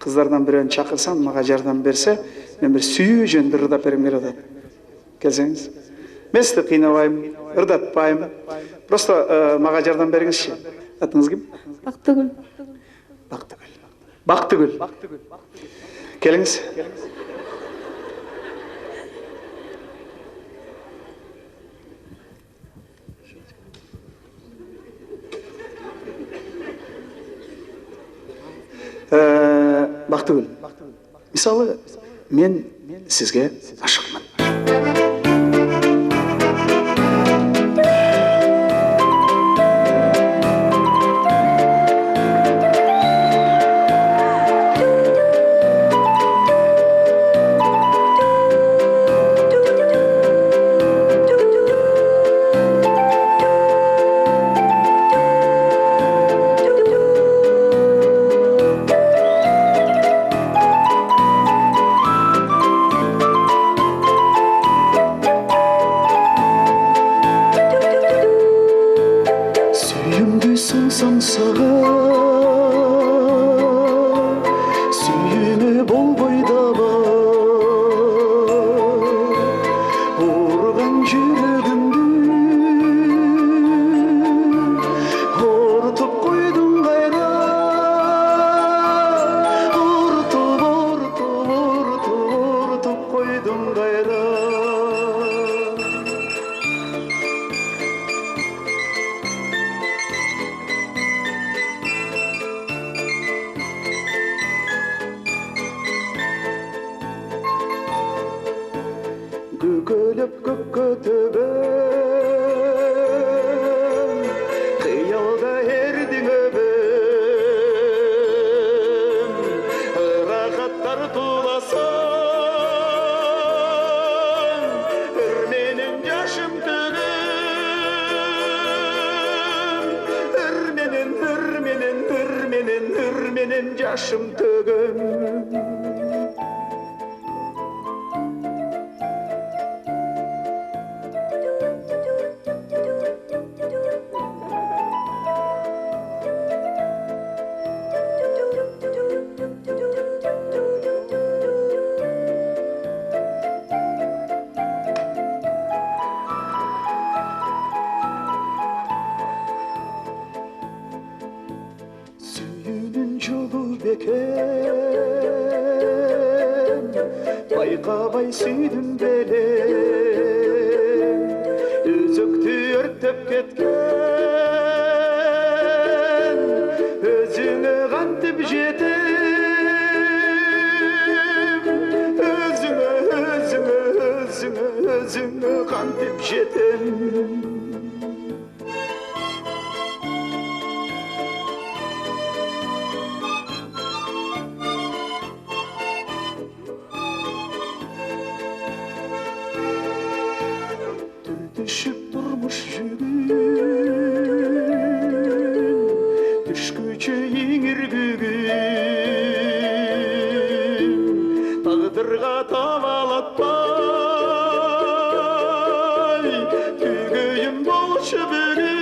Kızlardan birini çakırsan, mağa жардам берсе, мен bir сүйүү жөнүндө ырдап бергим келип атат. Келсеңиз. Мен сизди кыйнабайм, ырдатпайм. Просто мага жардам бергиңизчи. Атыңыз ким? Бактыгүл. Бактыгүл. Келиңиz. Бактыгүл. Мисалы, мен сизге ашыкмын. Көкөлөп көккө төбөм, кыялда эрдиң өбөм, ырахаттар тууласын, ыр менен жашым төгөм, ыр менен жашым төгөм. Байкабай сүйдүм белем, өзөктү өрттөп кеткен, өзүңө кантип жетем, өзүңө кантип жетем. Düşüp durmuş yüzün, düşküçü iңир күгүн, тагдырга табалатпай, түгөйүм болчу бүгүн,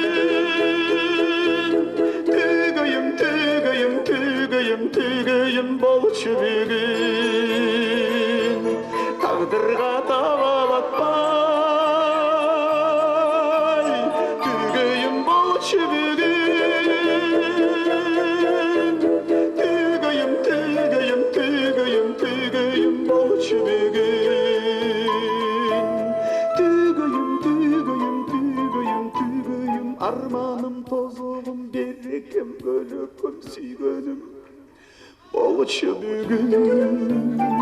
түгөйүм болчу бүгүн, тагдырга табалатпай. Armanım tozluğum bereket gölüpüm süygönüm bolçu bugün.